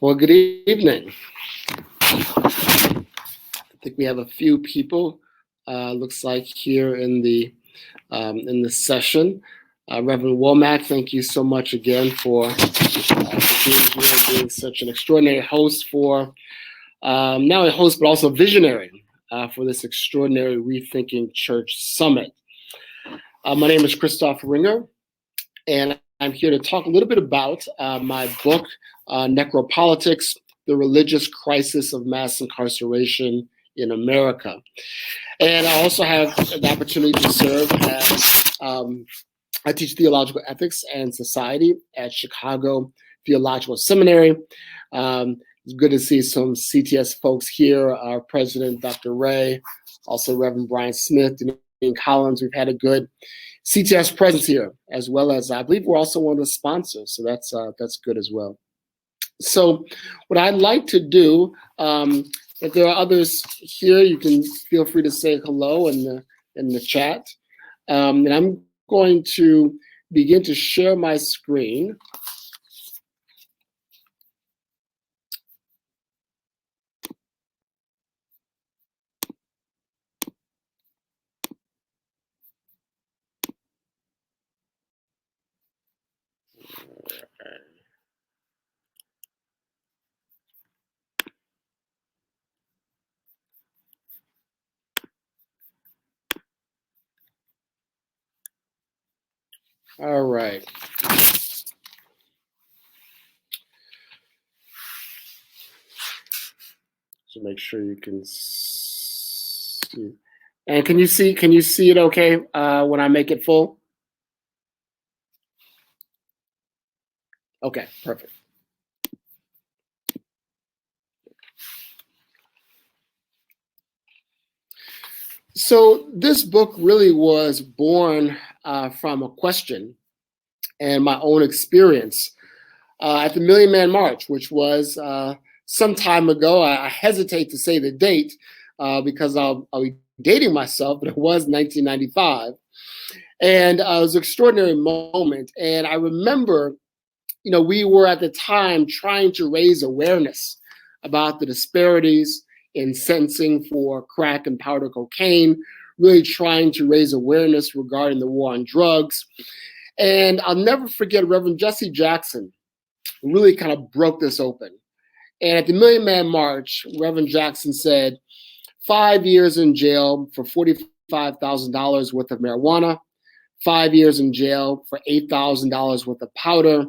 Well, good evening. I think we have a few people. Looks like here in the session. Reverend Womack, thank you so much again for being here and being such an extraordinary host for not only host but also visionary for this extraordinary Rethinking Church Summit. My name is Christophe Ringer, and I'm here to talk a little bit about my book, Necropolitics, The Religious Crisis of Mass Incarceration in America. And I also have the opportunity to serve as, I teach theological ethics and society at Chicago Theological Seminary. It's good to see some CTS folks here, our president, Dr. Ray, also Reverend Brian Smith, Dean Collins. We've had a good CTS presence here, as well as I believe we're also one of the sponsors, so that's good as well. So what I'd like to do, if there are others here, you can feel free to say hello in the chat. And I'm going to begin to share my screen. All right. So make sure you can see. And can you see it okay when I make it full? Okay, perfect. So this book really was born from a question and my own experience at the Million Man March, which was some time ago. I hesitate to say the date because I'll be dating myself, but it was 1995. And it was an extraordinary moment. And I remember, we were at the time trying to raise awareness about the disparities in sentencing for crack and powder cocaine, really trying to raise awareness regarding the war on drugs. And I'll never forget Reverend Jesse Jackson really kind of broke this open. And at the Million Man March, Reverend Jackson said, 5 years in jail for $45,000 worth of marijuana, 5 years in jail for $8,000 worth of powder,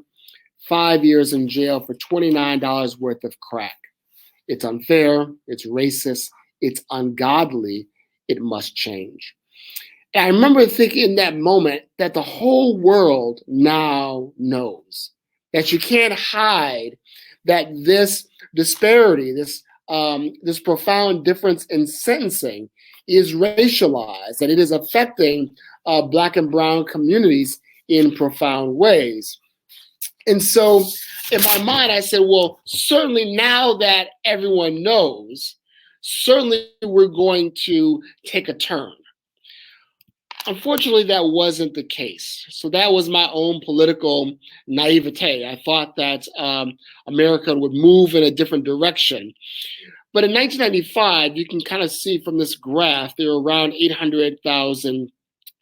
5 years in jail for $29 worth of crack. It's unfair, it's racist, it's ungodly, it must change. And I remember thinking in that moment that the whole world now knows that you can't hide that this disparity, this profound difference in sentencing is racialized, and it is affecting Black and brown communities in profound ways. And so in my mind, I said, well, certainly now that everyone knows, certainly we're going to take a turn. Unfortunately, that wasn't the case. So that was my own political naivete. I thought that America would move in a different direction. But in 1995, you can kind of see from this graph, there were around 800,000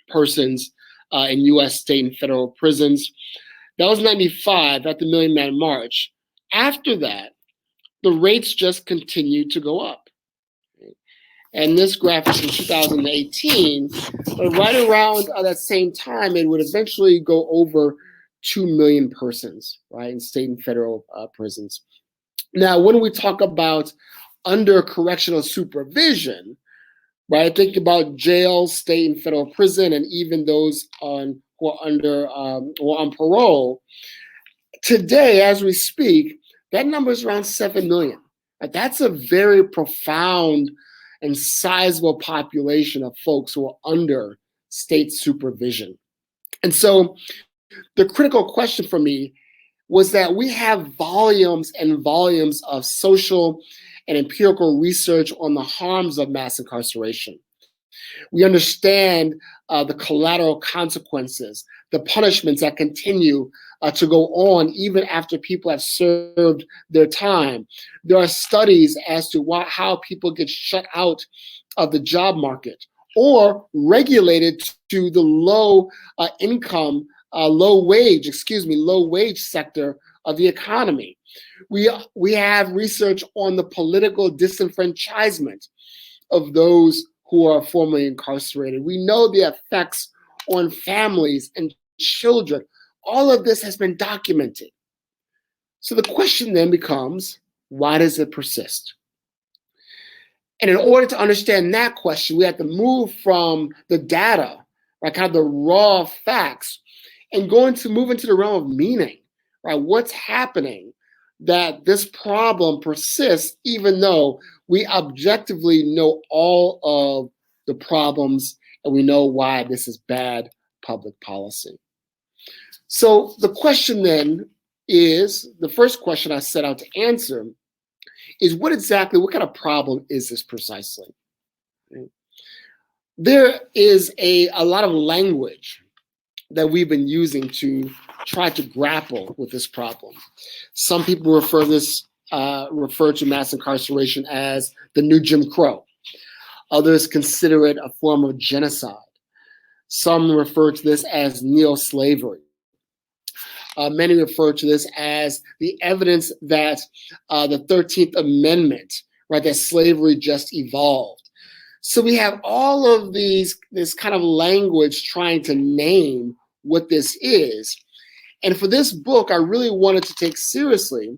persons in U.S. state and federal prisons. That was 95 at the Million Man March. After that, the rates just continued to go up. And this graph is from 2018, but right around that same time, it would eventually go over 2 million persons, right, in state and federal prisons. Now, when we talk about under correctional supervision, right, think about jail, state and federal prison, and even those who are under or on parole. Today, as we speak, that number is around 7 million. That's a very profound and sizable population of folks who are under state supervision. And so the critical question for me was that we have volumes and volumes of social and empirical research on the harms of mass incarceration. We understand the collateral consequences, the punishments that continue to go on even after people have served their time. There are studies as to how people get shut out of the job market or regulated to the low wage sector of the economy. We have research on the political disenfranchisement of those who are formerly incarcerated. We know the effects on families and children. All of this has been documented. So the question then becomes, why does it persist? And in order to understand that question, we have to move from the data, right, kind of the raw facts, and move into the realm of meaning, right? What's happening that this problem persists even though we objectively know all of the problems and we know why this is bad public policy. So the question then is, the first question I set out to answer is what kind of problem is this precisely? There is a lot of language that we've been using to try to grapple with this problem. Some people refer to mass incarceration as the new Jim Crow. Others consider it a form of genocide. Some refer to this as neo-slavery. Many refer to this as the evidence that the 13th Amendment, right, that slavery just evolved. So we have all of this kind of language trying to name what this is. And for this book, I really wanted to take seriously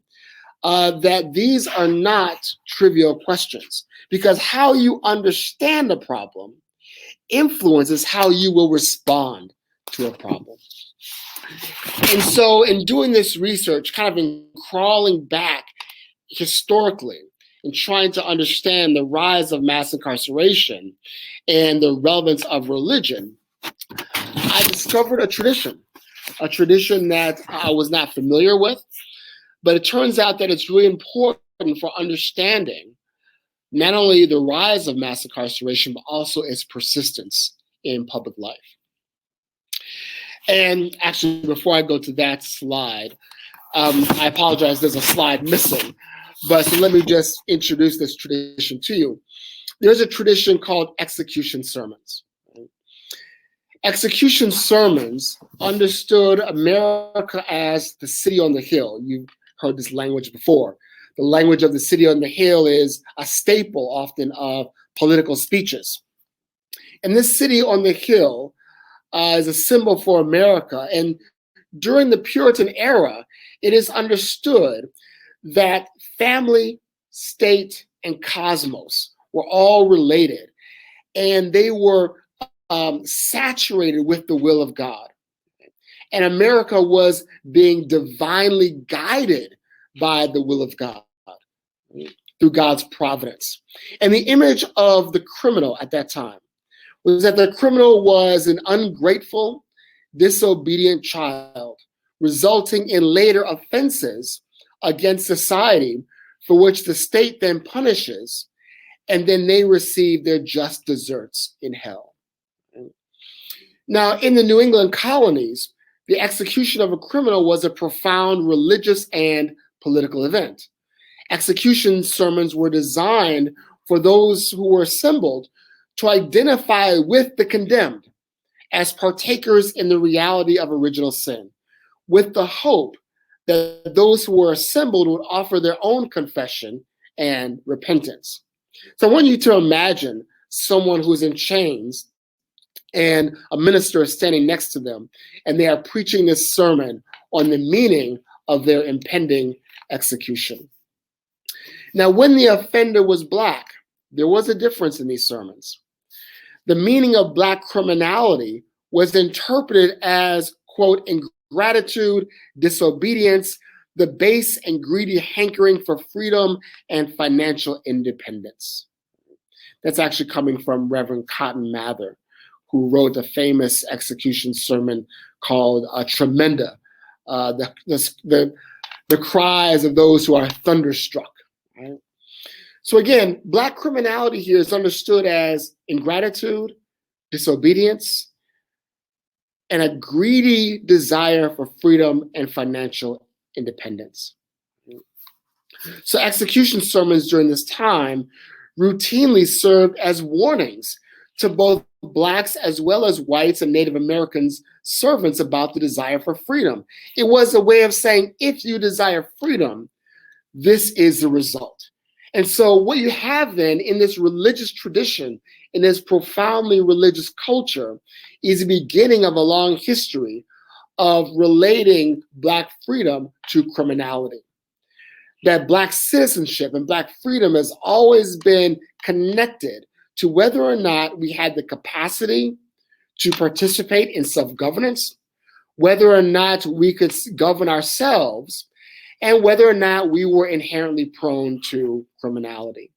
that these are not trivial questions, because how you understand a problem influences how you will respond to a problem. And so in doing this research, kind of in crawling back historically and trying to understand the rise of mass incarceration and the relevance of religion, I discovered a tradition that I was not familiar with, but it turns out that it's really important for understanding not only the rise of mass incarceration, but also its persistence in public life. And actually, before I go to that slide, I apologize, there's a slide missing, but so let me just introduce this tradition to you. There's a tradition called execution sermons. Execution sermons understood America as the city on the hill. You've heard this language before. The language of the city on the hill is a staple often of political speeches. And this city on the hill is a symbol for America. And during the Puritan era, it is understood that family, state, and cosmos were all related, and they were saturated with the will of God. And America was being divinely guided by the will of God through God's providence. And the image of the criminal at that time was that the criminal was an ungrateful, disobedient child, resulting in later offenses against society for which the state then punishes, and then they receive their just deserts in hell. Now, in the New England colonies, the execution of a criminal was a profound religious and political event. Execution sermons were designed for those who were assembled to identify with the condemned as partakers in the reality of original sin, with the hope that those who were assembled would offer their own confession and repentance. So I want you to imagine someone who's in chains and a minister is standing next to them, and they are preaching this sermon on the meaning of their impending execution. Now, when the offender was Black, there was a difference in these sermons. The meaning of Black criminality was interpreted as, quote, ingratitude, disobedience, the base and greedy hankering for freedom and financial independence. That's actually coming from Reverend Cotton Mather, who wrote a famous execution sermon called Tremenda, the cries of those who are thunderstruck. Right? So again, Black criminality here is understood as ingratitude, disobedience, and a greedy desire for freedom and financial independence. So execution sermons during this time routinely served as warnings to both Blacks as well as whites and Native Americans servants about the desire for freedom. It was a way of saying, if you desire freedom, this is the result. And so what you have then in this religious tradition, in this profoundly religious culture, is the beginning of a long history of relating Black freedom to criminality. That Black citizenship and Black freedom has always been connected to whether or not we had the capacity to participate in self-governance, whether or not we could govern ourselves, and whether or not we were inherently prone to criminality.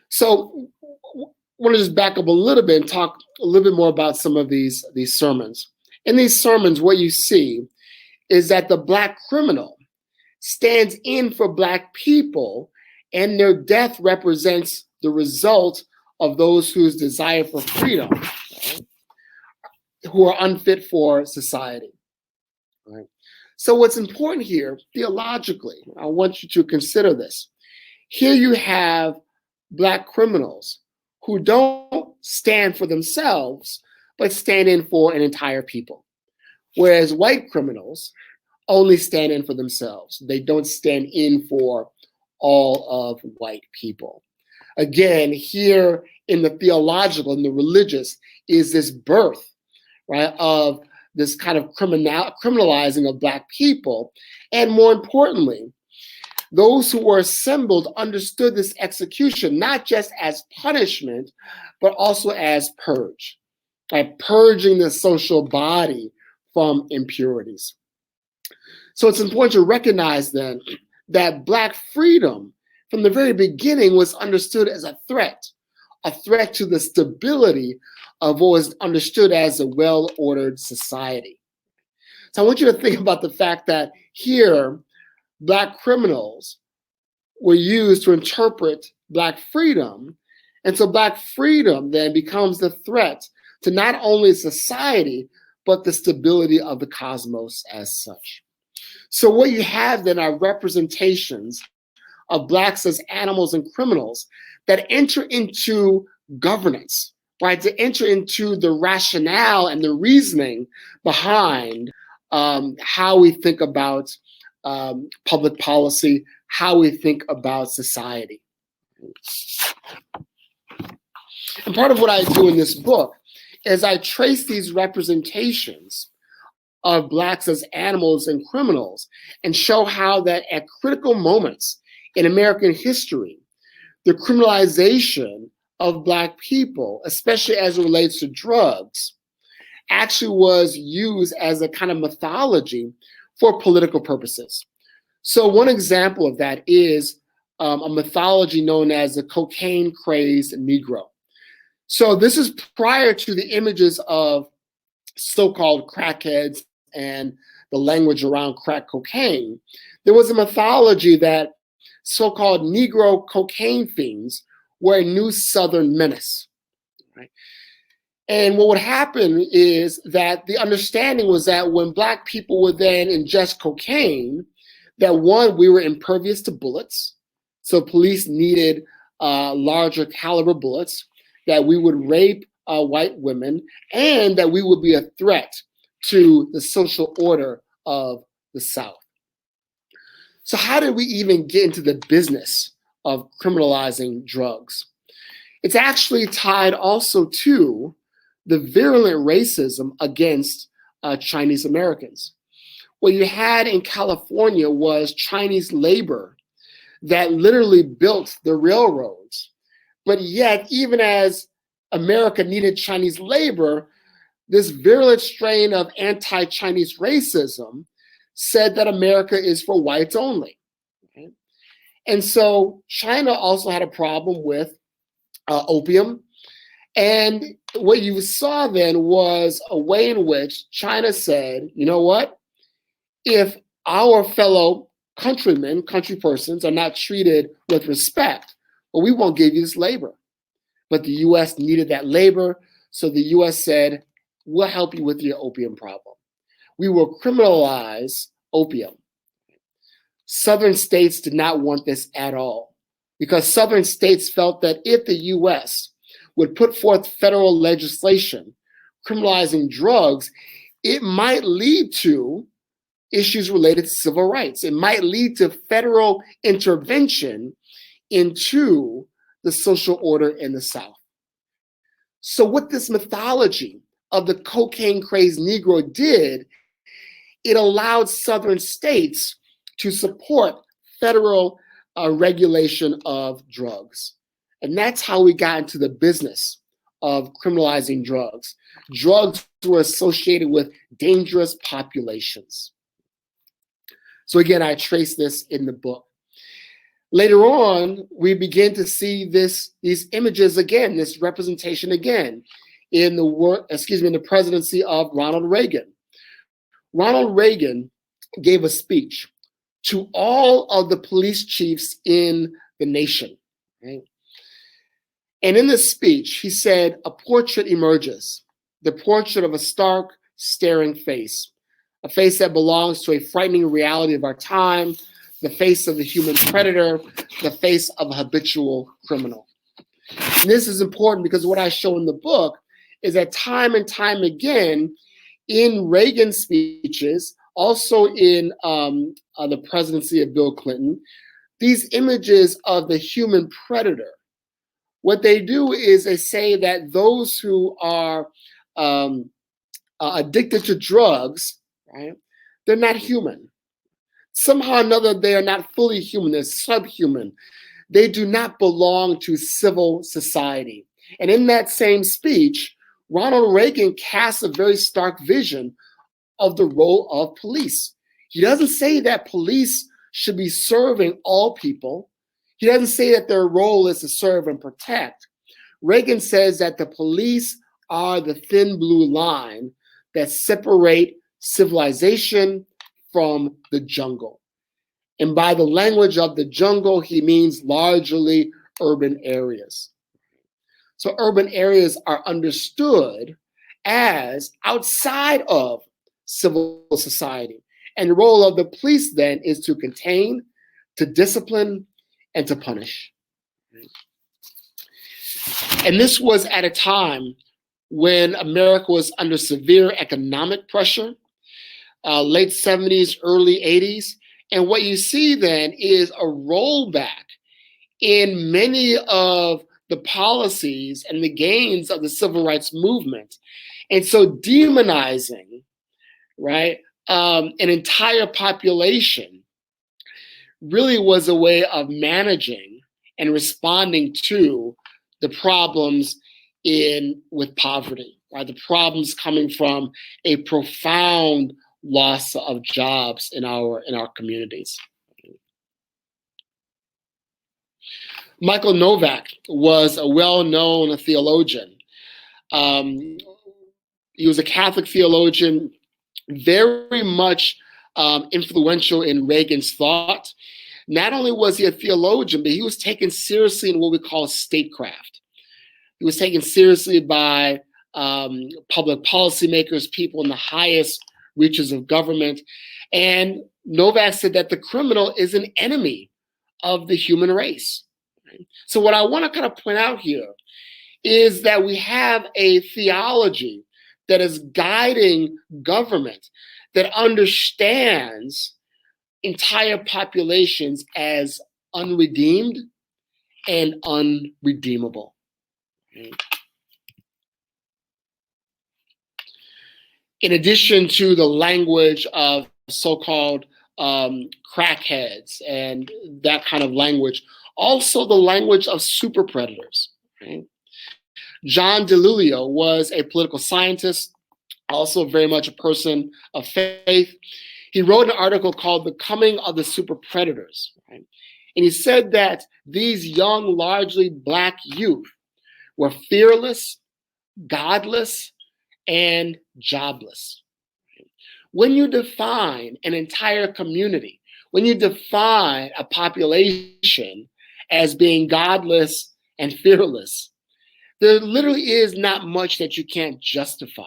So I want to just back up a little bit and talk a little bit more about some of these sermons. In these sermons, what you see is that the Black criminal stands in for Black people, and their death represents the result of those whose desire for freedom, right, who are unfit for society. Right? So what's important here, theologically, I want you to consider this. Here you have Black criminals who don't stand for themselves, but stand in for an entire people. Whereas white criminals only stand in for themselves. They don't stand in for all of white people. Again, here in the theological and the religious is this birth, right, of this kind of criminalizing of Black people. And more importantly, those who were assembled understood this execution not just as punishment, but also as purge, like purging the social body from impurities. So it's important to recognize then that Black freedom from the very beginning was understood as a threat to the stability of what was understood as a well-ordered society. So I want you to think about the fact that here, Black criminals were used to interpret Black freedom. And so Black freedom then becomes the threat to not only society, but the stability of the cosmos as such. So what you have then are representations of Blacks as animals and criminals that enter into governance, right? To enter into the rationale and the reasoning behind how we think about public policy, how we think about society. And part of what I do in this book is I trace these representations of Blacks as animals and criminals and show how that at critical moments in American history, the criminalization of Black people, especially as it relates to drugs, actually was used as a kind of mythology for political purposes. So one example of that is a mythology known as the Cocainecrazed Negro. So this is prior to the images of so-called crackheads and the language around crack cocaine. There was a mythology that so-called Negro cocaine fiends were a new Southern menace, right? And what would happen is that the understanding was that when Black people would then ingest cocaine, that one, we were impervious to bullets, so police needed larger caliber bullets, that we would rape white women, and that we would be a threat to the social order of the South. So how did we even get into the business of criminalizing drugs? It's actually tied also to the virulent racism against Chinese Americans. What you had in California was Chinese labor that literally built the railroads. But yet, even as America needed Chinese labor, this virulent strain of anti-Chinese racism said that America is for whites only. Okay? And so China also had a problem with opium. And what you saw then was a way in which China said, you know what? If our fellow countrymen, country persons are not treated with respect, well, we won't give you this labor. But the US needed that labor, so the US said, we'll help you with your opium problem. We will criminalize opium. Southern states did not want this at all, because Southern states felt that if the US would put forth federal legislation criminalizing drugs, it might lead to issues related to civil rights. It might lead to federal intervention into the social order in the South. So what this mythology of the cocaine-crazed Negro did, it allowed Southern states to support federal regulation of drugs. And that's how we got into the business of criminalizing drugs. Drugs were associated with dangerous populations. So again, I trace this in the book. Later on, we begin to see these images again, this representation again, in the presidency of Ronald Reagan. Ronald Reagan gave a speech to all of the police chiefs in the nation. Right? And in this speech, he said, a portrait emerges, the portrait of a stark, staring face, a face that belongs to a frightening reality of our time, the face of the human predator, the face of a habitual criminal. And this is important because what I show in the book is that time and time again, in Reagan speeches, also in the presidency of Bill Clinton, these images of the human predator, what they do is they say that those who are addicted to drugs, right? They're not human. Somehow or another, they are not fully human. They're subhuman. They do not belong to civil society. And in that same speech, Ronald Reagan casts a very stark vision of the role of police. He doesn't say that police should be serving all people. He doesn't say that their role is to serve and protect. Reagan says that the police are the thin blue line that separate civilization from the jungle. And by the language of the jungle, he means largely urban areas. So urban areas are understood as outside of civil society. And the role of the police then is to contain, to discipline, and to punish. And this was at a time when America was under severe economic pressure, late 70s, early 80s. And what you see then is a rollback in many of the policies and the gains of the civil rights movement. And so demonizing, right, an entire population really was a way of managing and responding to the problems with poverty, right? The problems coming from a profound loss of jobs in our communities. Michael Novak was a well-known theologian. He was a Catholic theologian, very much influential in Reagan's thought. Not only was he a theologian, but he was taken seriously in what we call statecraft. He was taken seriously by public policymakers, people in the highest reaches of government. And Novak said that the criminal is an enemy of the human race. So what I want to kind of point out here is that we have a theology that is guiding government that understands entire populations as unredeemed and unredeemable. In addition to the language of so-called crackheads and that kind of language, also the language of super predators. Right? John Delillio was a political scientist, also very much a person of faith. He wrote an article called The Coming of the Super Predators. Right? And he said that these young, largely Black youth were fearless, godless, and jobless. When you define an entire community, when you define a population as being godless and fearless, there literally is not much that you can't justify.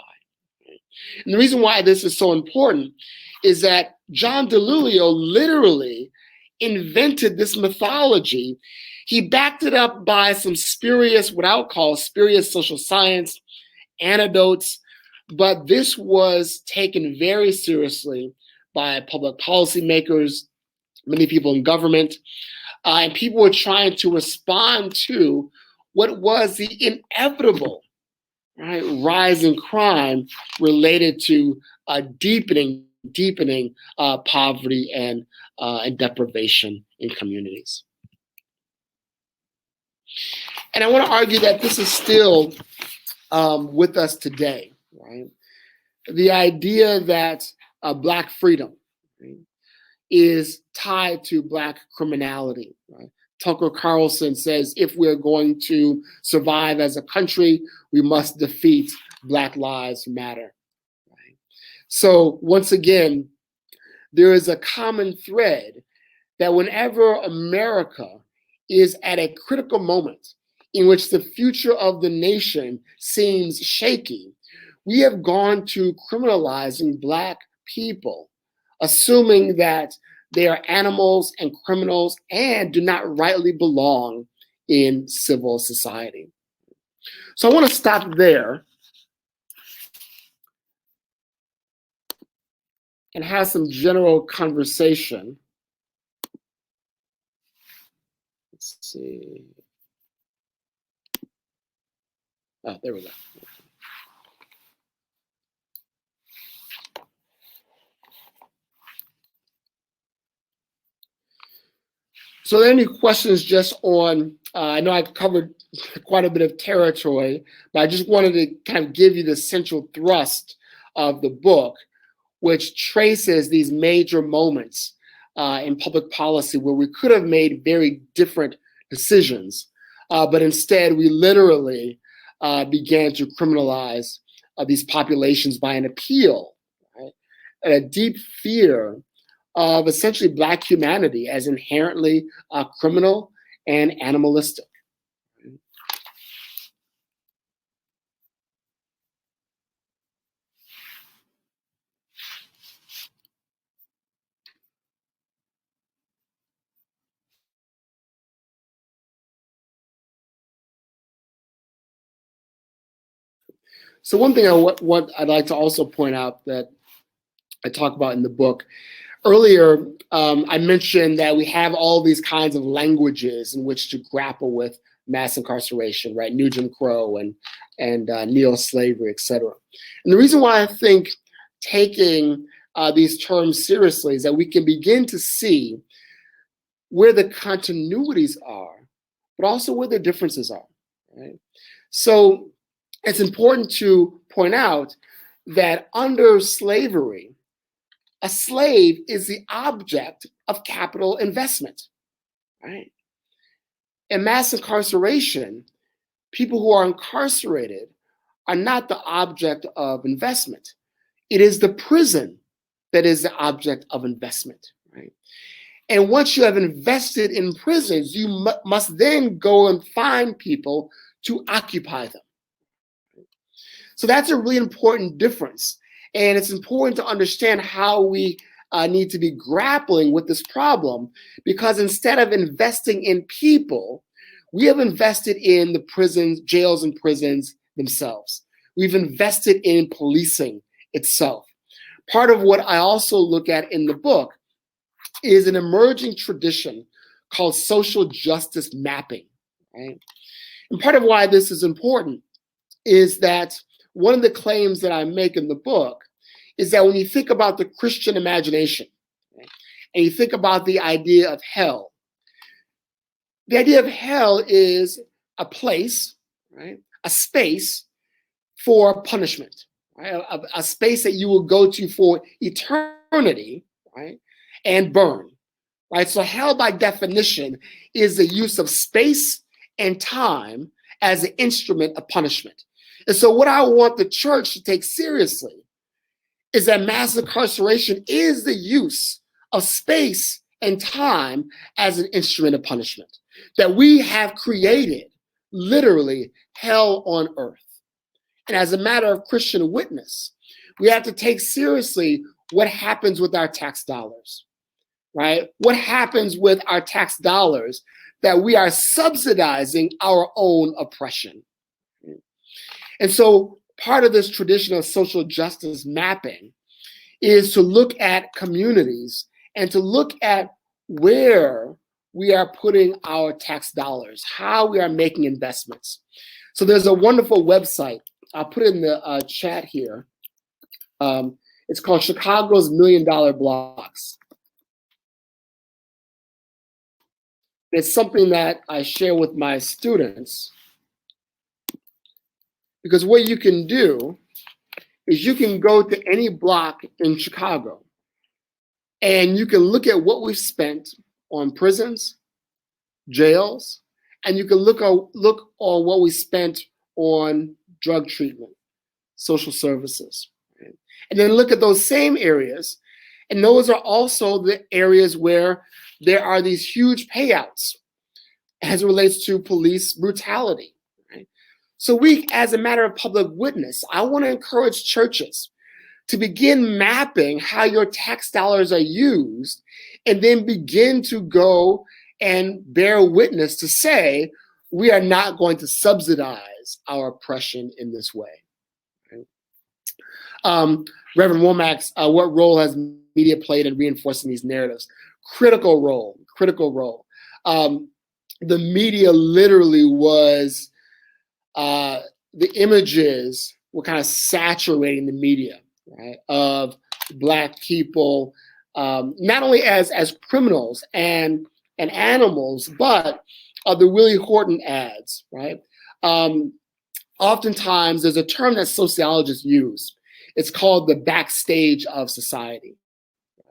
And the reason why this is so important is that John Delillio literally invented this mythology. He backed it up by some spurious, what I would call spurious social science anecdotes, but this was taken very seriously by public policymakers, many people in government, and people were trying to respond to what was the inevitable, right, rise in crime related to deepening poverty and deprivation in communities. And I want to argue that this is still with us today, right? The idea that Black freedom, right, is tied to Black criminality. Right? Tucker Carlson says, if we're going to survive as a country, we must defeat Black Lives Matter. Right? So once again, there is a common thread that whenever America is at a critical moment in which the future of the nation seems shaky, we have gone to criminalizing Black people, assuming that they are animals and criminals and do not rightly belong in civil society. So I want to stop there and have some general conversation. Let's see. Oh, there we go. So are there any questions just on, I know I covered quite a bit of territory, but I just wanted to kind of give you the central thrust of the book, which traces these major moments in public policy where we could have made very different decisions, but instead we literally began to criminalize these populations by an appeal, right? And a deep fear of essentially Black humanity as inherently criminal and animalistic. So one thing what I'd like to also point out that I talk about in the book, earlier I mentioned that we have all these kinds of languages in which to grapple with mass incarceration, right? New Jim Crow and neo-slavery, et cetera. And the reason why I think taking these terms seriously is that we can begin to see where the continuities are, but also where the differences are, right? So it's important to point out that under slavery, a slave is the object of capital investment, right? In mass incarceration, people who are incarcerated are not the object of investment. It is the prison that is the object of investment, right? And once you have invested in prisons, you must then go and find people to occupy them. So that's a really important difference. And it's important to understand how we need to be grappling with this problem, because instead of investing in people, we have invested in the prisons, jails and prisons themselves. We've invested in policing itself. Part of what I also look at in the book is an emerging tradition called social justice mapping, right? And part of why this is important is that one of the claims that I make in the book is that when you think about the Christian imagination, right, and you think about the idea of hell, the idea of hell is a place, right, a space for punishment, right, a space that you will go to for eternity, right, and burn, right? So hell by definition is the use of space and time as an instrument of punishment. And so what I want the church to take seriously is that mass incarceration is the use of space and time as an instrument of punishment, that we have created literally hell on earth. And as a matter of Christian witness, we have to take seriously what happens with our tax dollars, right? What happens with our tax dollars that we are subsidizing our own oppression. And so part of this tradition of social justice mapping is to look at communities and to look at where we are putting our tax dollars, how we are making investments. So there's a wonderful website. I'll put it in the chat here. It's called Chicago's $1 Million Blocks. It's something that I share with my students, because what you can do is you can go to any block in Chicago and you can look at what we've spent on prisons, jails, and you can look on what we spent on drug treatment, social services. Right? And then look at those same areas, and those are also the areas where there are these huge payouts as it relates to police brutality. Right? So we, as a matter of public witness, I want to encourage churches to begin mapping how your tax dollars are used, and then begin to go and bear witness to say, we are not going to subsidize our oppression in this way. Right? Reverend Womack, what role has media played in reinforcing these narratives? Critical role. The media literally was, the images were kind of saturating the media, right, of Black people, not only as criminals and and animals, but the Willie Horton ads, right? Oftentimes, there's a term that sociologists use. It's called the backstage of society,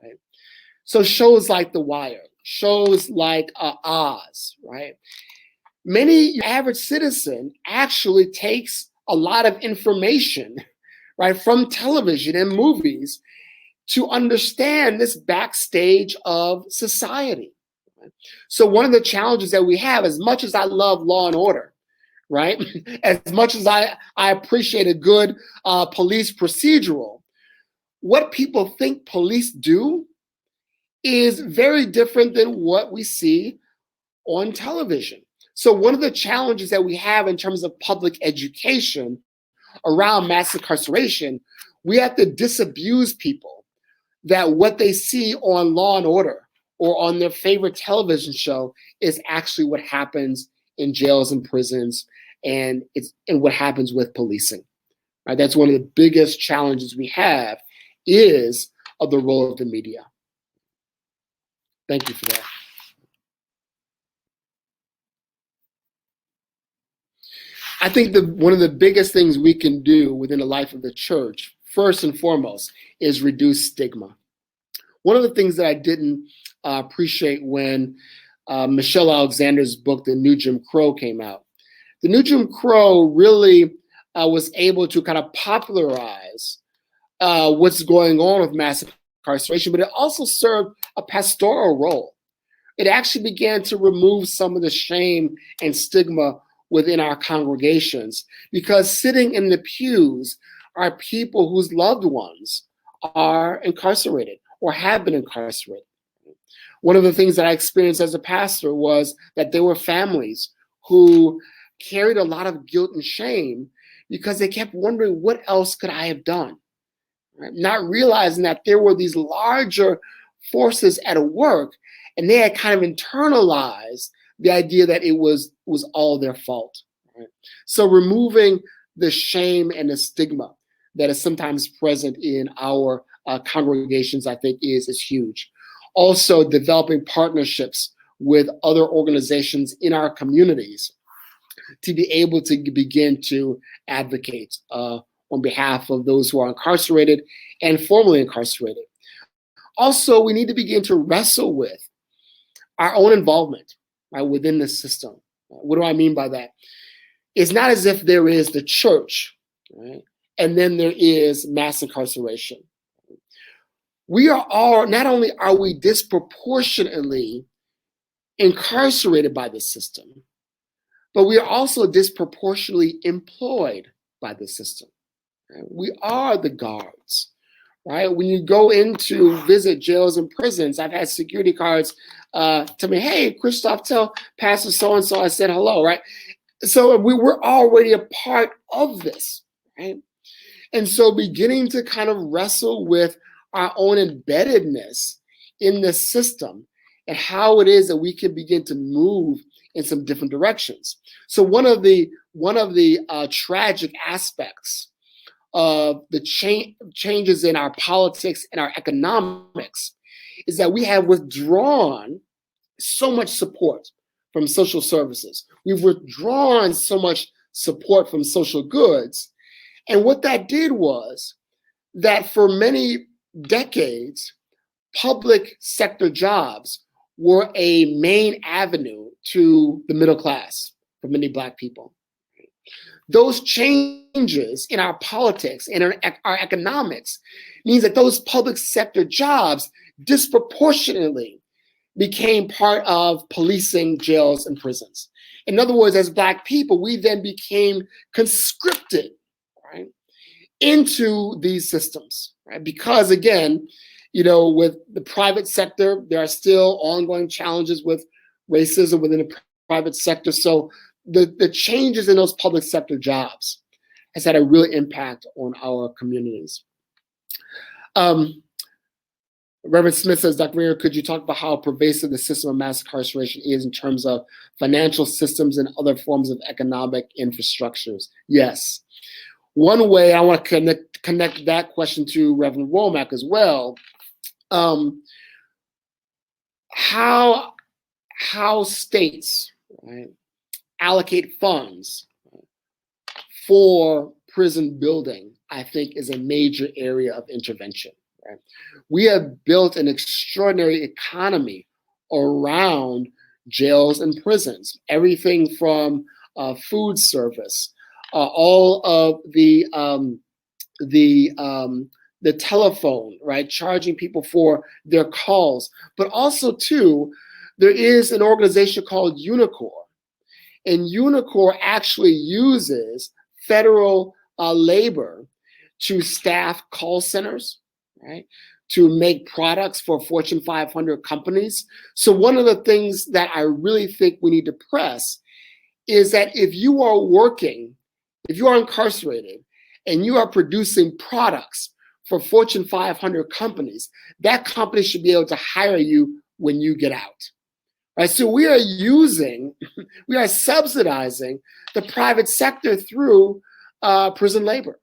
right? So shows like The Wire, shows like Oz, right? Many average citizen actually takes a lot of information, right, from television and movies to understand this backstage of society. Right? So one of the challenges that we have, as much as I love Law and Order, right, as much as I appreciate a good police procedural, what people think police do is very different than what we see on television. So one of the challenges that we have in terms of public education around mass incarceration, we have to disabuse people that what they see on Law and Order or on their favorite television show is actually what happens in jails and prisons, and what happens with policing. Right? That's one of the biggest challenges we have is of the role of the media. Thank you for that. I think one of the biggest things we can do within the life of the church, first and foremost, is reduce stigma. One of the things that I didn't appreciate when Michelle Alexander's book, The New Jim Crow, came out. The New Jim Crow really was able to kind of popularize what's going on with mass incarceration, but it also served a pastoral role. It actually began to remove some of the shame and stigma within our congregations, because sitting in the pews are people whose loved ones are incarcerated or have been incarcerated. One of the things that I experienced as a pastor was that there were families who carried a lot of guilt and shame because they kept wondering, what else could I have done? Right? Not realizing that there were these larger forces at work, and they had kind of internalized the idea that it was all their fault. Right? So removing the shame and the stigma that is sometimes present in our congregations, I think is huge. Also, developing partnerships with other organizations in our communities to be able to begin to advocate on behalf of those who are incarcerated and formerly incarcerated. Also, we need to begin to wrestle with our own involvement, right, within the system. What do I mean by that? It's not as if there is the church, right, and then there is mass incarceration. We are all, not only are we disproportionately incarcerated by the system, but we are also disproportionately employed by the system. Right? We are the guards, right? When you go in to visit jails and prisons, I've had security guards tell me, hey, Christophe, tell Pastor so-and-so I said hello, right? So we were already a part of this, right? And so beginning to kind of wrestle with our own embeddedness in the system and how it is that we can begin to move in some different directions. So one of the tragic aspects of the changes in our politics and our economics is that we have withdrawn so much support from social services. We've withdrawn so much support from social goods. And what that did was that for many decades, public sector jobs were a main avenue to the middle class for many Black people. Those changes in our politics and our economics means that those public sector jobs disproportionately became part of policing jails and prisons. In other words, as Black people, we then became conscripted, right, into these systems, right? Because again, you know, with the private sector, there are still ongoing challenges with racism within the private sector. So the changes in those public sector jobs has had a real impact on our communities. Reverend Smith says, Dr. Mayer, could you talk about how pervasive the system of mass incarceration is in terms of financial systems and other forms of economic infrastructures? Yes. One way I want to connect that question to Reverend Womack as well. How how states, right, allocate funds for prison building, I think, is a major area of intervention. Right? We have built an extraordinary economy around jails and prisons. Everything from food service, all of the telephone, right, charging people for their calls, but also too, there is an organization called Unicor, and Unicor actually uses federal labor to staff call centers, right, to make products for Fortune 500 companies. So one of the things that I really think we need to press is that if you are working, if you are incarcerated and you are producing products for Fortune 500 companies, that company should be able to hire you when you get out. Right? So we are subsidizing the private sector through prison labor.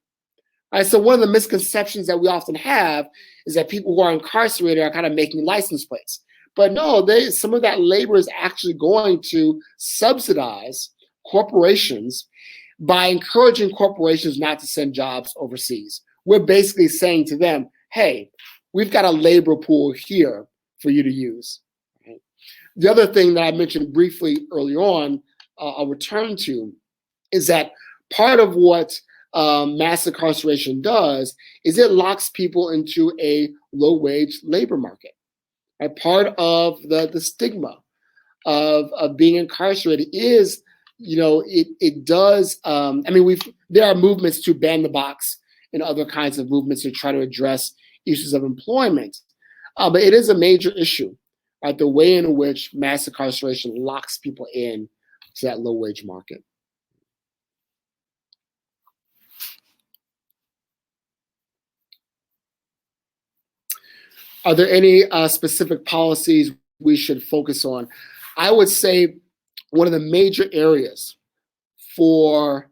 Right? So one of the misconceptions that we often have is that people who are incarcerated are kind of making license plates. But no, some of that labor is actually going to subsidize corporations by encouraging corporations not to send jobs overseas. We're basically saying to them, hey, we've got a labor pool here for you to use. Right? The other thing that I mentioned briefly early on, I'll return to, is that part of what mass incarceration does is it locks people into a low-wage labor market. Right? Part of the stigma of being incarcerated is, it does. There are movements to ban the box and other kinds of movements to try to address issues of employment, but it is a major issue, right? The way in which mass incarceration locks people in to that low-wage market. Are there any specific policies we should focus on? I would say one of the major areas for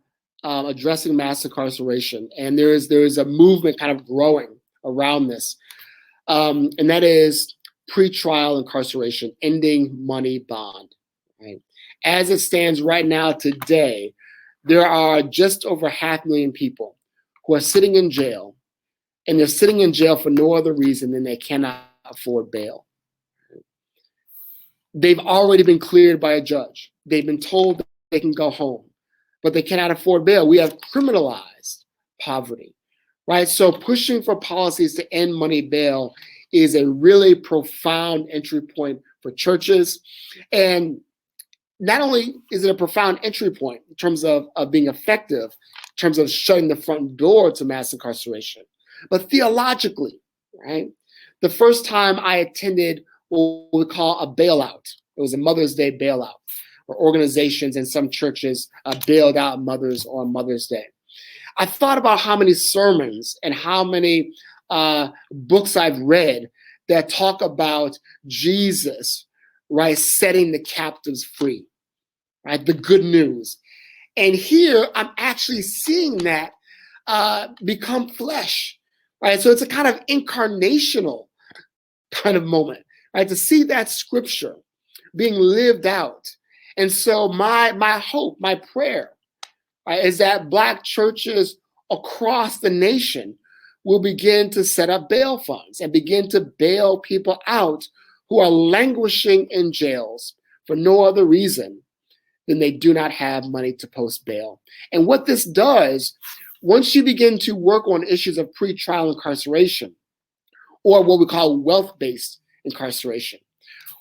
addressing mass incarceration, and there is a movement kind of growing around this, and that is pretrial incarceration, ending money bond. Right? As it stands right now today, there are just over 500,000 people who are sitting in jail, and they're sitting in jail for no other reason than they cannot afford bail. They've already been cleared by a judge. They've been told that they can go home, but they cannot afford bail. We have criminalized poverty, right? So pushing for policies to end money bail is a really profound entry point for churches. And not only is it a profound entry point in terms of being effective, in terms of shutting the front door to mass incarceration, but theologically, right? The first time I attended what we call a bailout, it was a Mother's Day bailout, where organizations and some churches bailed out mothers on Mother's Day. I thought about how many sermons and how many books I've read that talk about Jesus, right, setting the captives free, right, the good news. And here I'm actually seeing that become flesh, right? So it's a kind of incarnational kind of moment, right? To see that scripture being lived out. And so my hope, my prayer, right, is that Black churches across the nation will begin to set up bail funds and begin to bail people out who are languishing in jails for no other reason than they do not have money to post bail. And what this does, once you begin to work on issues of pretrial incarceration, or what we call wealth-based incarceration,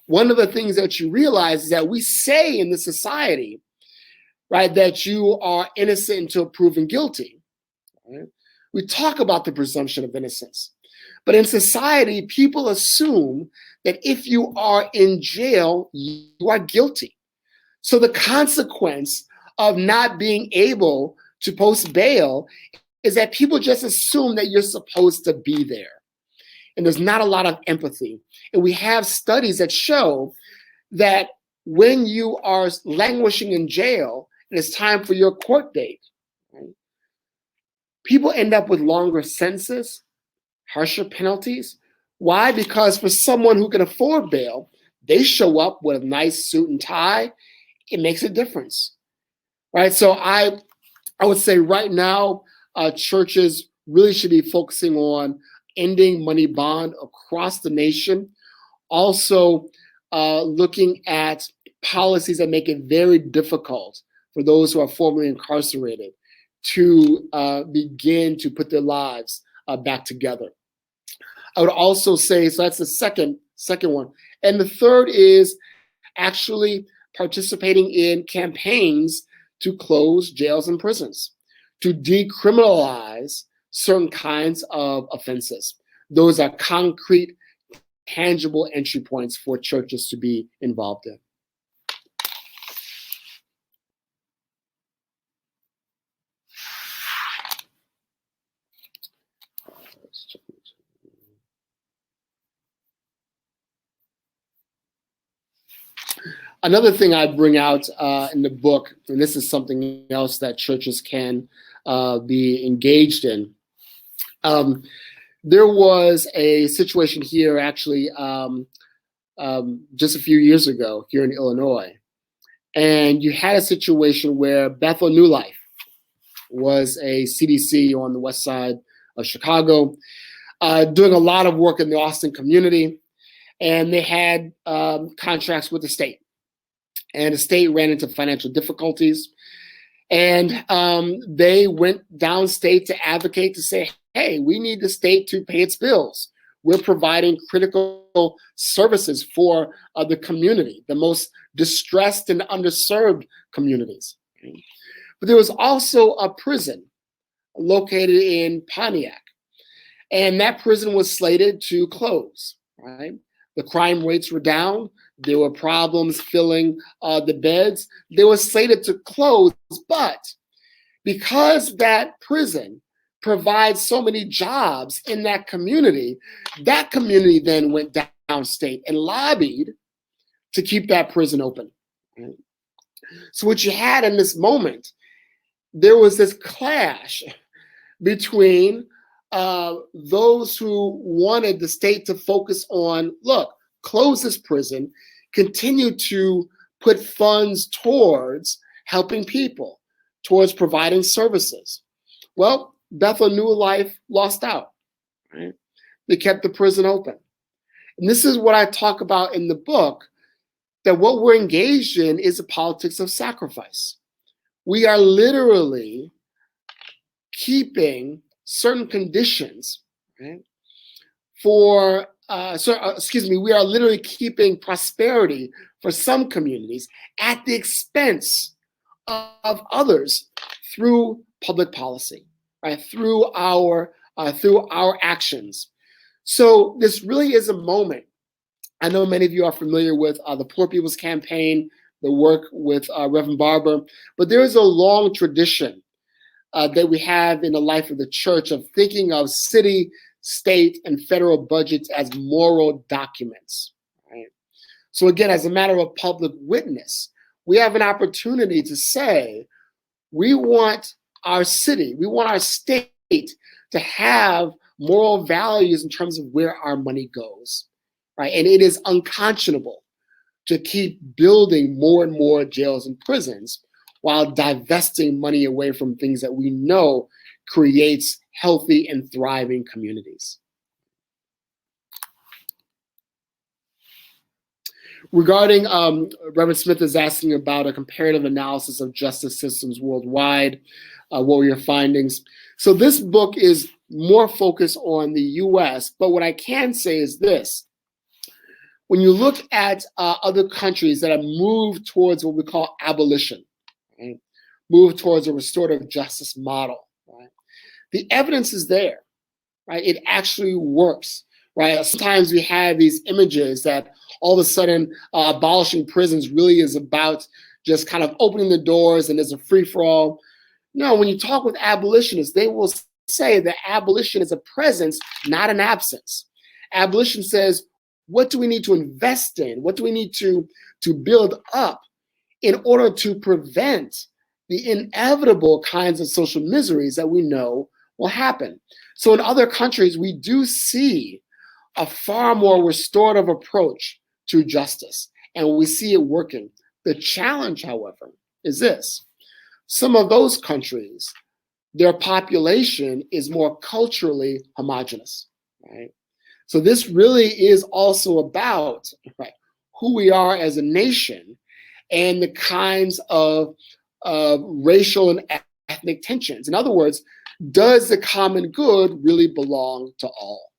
one of the things that you realize is that we say in the society, right, that you are innocent until proven guilty. Right? We talk about the presumption of innocence. But in society, people assume that if you are in jail, you are guilty. So the consequence of not being able to post bail is that people just assume that you're supposed to be there. And there's not a lot of empathy. And we have studies that show that when you are languishing in jail and it's time for your court date, right, people end up with longer sentences, harsher penalties. Why? Because for someone who can afford bail, they show up with a nice suit and tie, it makes a difference, right? So I would say right now, churches really should be focusing on ending money bond across the nation. Also, looking at policies that make it very difficult for those who are formerly incarcerated to begin to put their lives back together. I would also say, so that's the second one. And the third is actually participating in campaigns to close jails and prisons, to decriminalize certain kinds of offenses. Those are concrete, tangible entry points for churches to be involved in. Another thing I bring out in the book, and this is something else that churches can be engaged in. There was a situation here actually just a few years ago here in Illinois. And you had a situation where Bethel New Life was a CDC on the west side of Chicago, doing a lot of work in the Austin community. And they had contracts with the state. And the state ran into financial difficulties. And they went downstate to advocate to say, hey, we need the state to pay its bills. We're providing critical services for the community, the most distressed and underserved communities. But there was also a prison located in Pontiac. And that prison was slated to close, right? The crime rates were down. There were problems filling the beds. They were slated to close, but because that prison provides so many jobs in that community then went downstate and lobbied to keep that prison open. So what you had in this moment, there was this clash between those who wanted the state to focus on, look, close this prison, continue to put funds towards helping people, towards providing services. Well, Bethel New Life lost out. Right? They kept the prison open. And this is what I talk about in the book, that what we're engaged in is a politics of sacrifice. We are literally keeping certain conditions, right, we are literally keeping prosperity for some communities at the expense of others through public policy, right? Through our actions. So this really is a moment. I know many of you are familiar with the Poor People's Campaign, the work with Reverend Barber, but there is a long tradition that we have in the life of the church of thinking of city, state, and federal budgets as moral documents. Right? So again, as a matter of public witness, we have an opportunity to say, we want our city, we want our state to have moral values in terms of where our money goes. Right? And it is unconscionable to keep building more and more jails and prisons while divesting money away from things that we know creates healthy and thriving communities. Regarding, Reverend Smith is asking about a comparative analysis of justice systems worldwide. What were your findings? So this book is more focused on the US, but what I can say is this. When you look at other countries that have moved towards what we call abolition, right? Move towards a restorative justice model, right? The evidence is there, right? It actually works, right? Sometimes we have these images that all of a sudden abolishing prisons really is about just kind of opening the doors and there's a free-for-all. No, when you talk with abolitionists, they will say that abolition is a presence, not an absence. Abolition says, what do we need to invest in? What do we need to build up in order to prevent the inevitable kinds of social miseries that we know will happen? So in other countries, we do see a far more restorative approach to justice. And we see it working. The challenge, however, is this. Some of those countries, their population is more culturally homogenous, right? So this really is also about, right, who we are as a nation and the kinds of racial and ethnic tensions. In other words, does the common good really belong to all?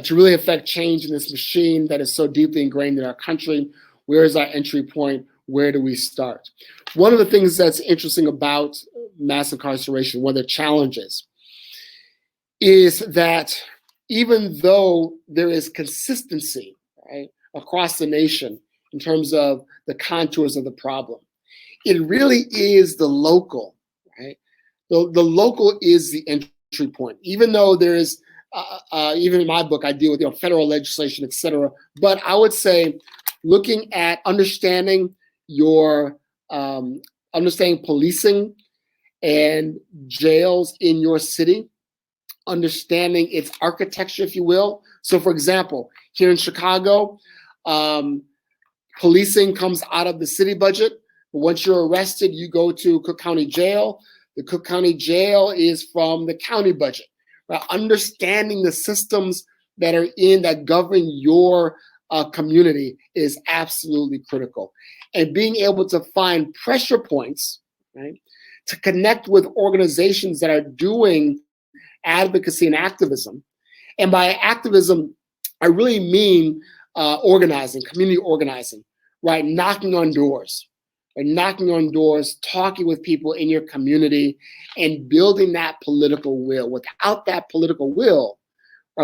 To really affect change in this machine that is so deeply ingrained in our country, where is our entry point? Where do we start? One of the things that's interesting about mass incarceration, one of the challenges, is that even though there is consistency, right, across the nation in terms of the contours of the problem, it really is the local, right? The local is the entry point. Even though there is, even in my book, I deal with federal legislation, et cetera. But I would say looking at understanding understanding policing and jails in your city, understanding its architecture, if you will. So for example, here in Chicago, policing comes out of the city budget. But once you're arrested, you go to Cook County Jail. The Cook County Jail is from the county budget. Right? Understanding the systems that govern your community is absolutely critical. And being able to find pressure points, right, to connect with organizations that are doing advocacy and activism. And by activism, I really mean organizing, community organizing, right? Knocking on doors, talking with people in your community and building that political will. Without that political will,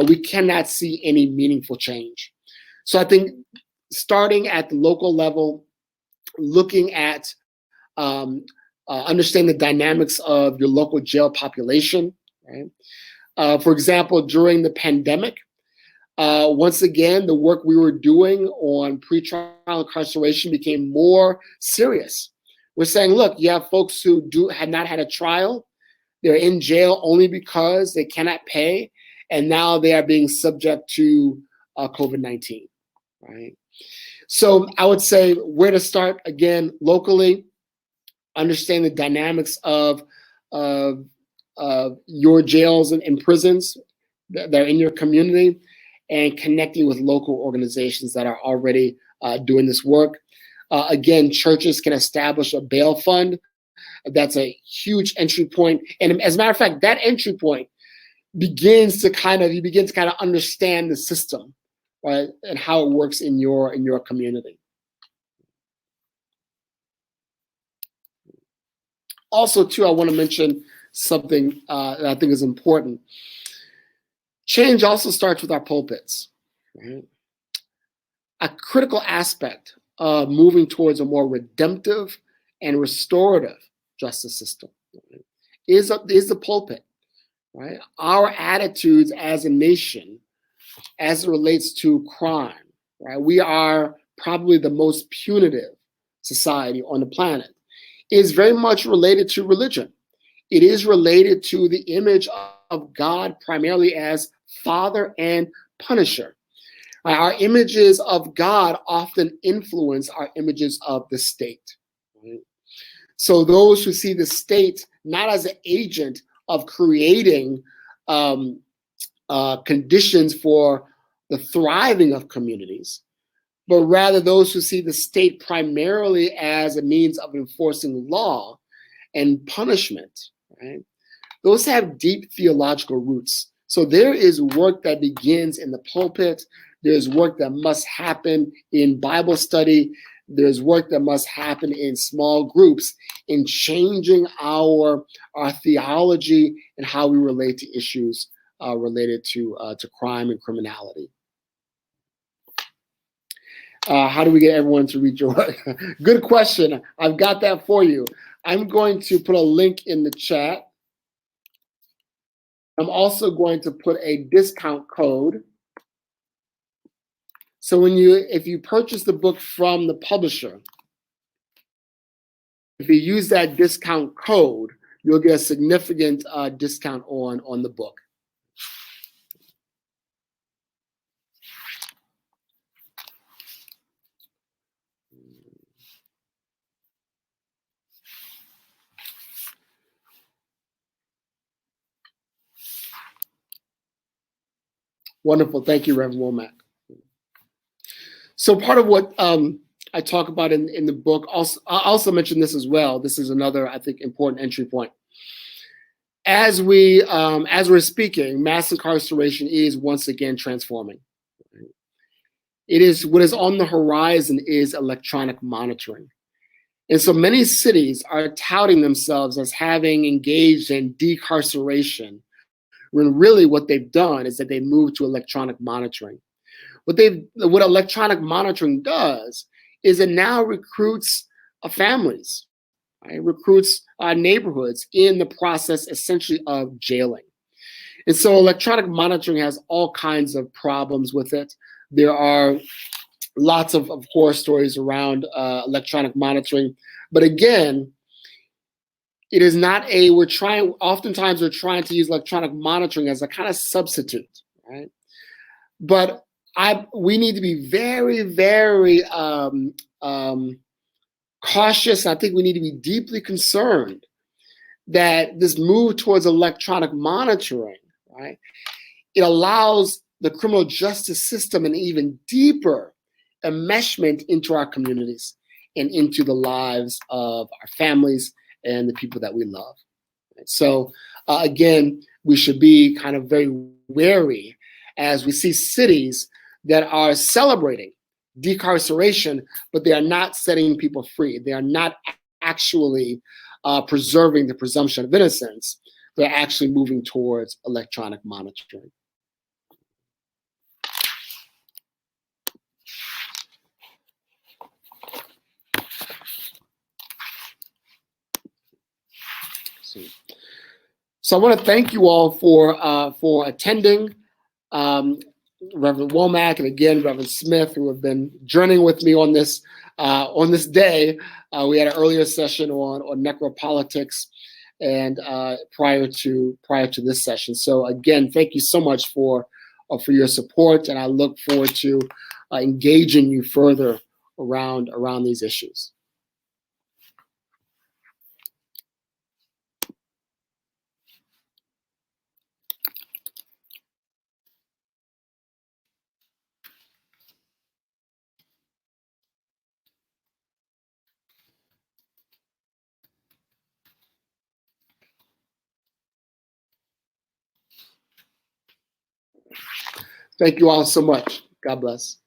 we cannot see any meaningful change. So I think starting at the local level, looking at understanding the dynamics of your local jail population, right? For example, during the pandemic, once again, the work we were doing on pretrial incarceration became more serious. We're saying, look, you have folks who have not had a trial. They're in jail only because they cannot pay, and now they are being subject to COVID-19, right? So I would say where to start, again, locally, understand the dynamics of your jails and prisons that are in your community, and connecting with local organizations that are already doing this work. Again, churches can establish a bail fund. That's a huge entry point. And as a matter of fact, that entry point begins to kind of understand the system, right, and how it works in your community. Also, too, I want to mention something that I think is important. Change also starts with our pulpits, right? A critical aspect of moving towards a more redemptive and restorative justice system, right, is the pulpit, right? Our attitudes as a nation, as it relates to crime, right? We are probably the most punitive society on the planet. Is very much related to religion. It is related to the image of God primarily as Father and Punisher. Our images of God often influence our images of the state. Right? So those who see the state not as an agent of creating conditions for the thriving of communities, but rather those who see the state primarily as a means of enforcing law and punishment, right? Those have deep theological roots. So there is work that begins in the pulpit. There's work that must happen in Bible study. There's work that must happen in small groups in changing our theology and how we relate to issues related to crime and criminality. How do we get everyone to read your work? Good question. I've got that for you. I'm going to put a link in the chat. I'm also going to put a discount code. So if you purchase the book from the publisher, if you use that discount code, you'll get a significant discount on the book. Wonderful. Thank you, Reverend Womack. So part of what I talk about in the book, I also mention this as well. This is another, I think, important entry point. As we're speaking, mass incarceration is once again transforming. It is what is on the horizon is electronic monitoring. And so many cities are touting themselves as having engaged in decarceration, when really what they've done is that they moved to electronic monitoring. What electronic monitoring does is it now recruits families, right? Recruits neighborhoods in the process essentially of jailing. And so electronic monitoring has all kinds of problems with it. There are lots of horror stories around electronic monitoring. But again, it is not oftentimes we're trying to use electronic monitoring as a kind of substitute, right? But we need to be very, very cautious. I think we need to be deeply concerned that this move towards electronic monitoring, right, it allows the criminal justice system an even deeper enmeshment into our communities and into the lives of our families and the people that we love. So again, we should be kind of very wary as we see cities that are celebrating decarceration, but they are not setting people free. They are not actually preserving the presumption of innocence. They're actually moving towards electronic monitoring. So I want to thank you all for attending. Reverend Womack and again Reverend Smith, who have been journeying with me on this day. We had an earlier session on necropolitics, and prior to this session. So again, thank you so much for your support, and I look forward to engaging you further around these issues. Thank you all so much. God bless.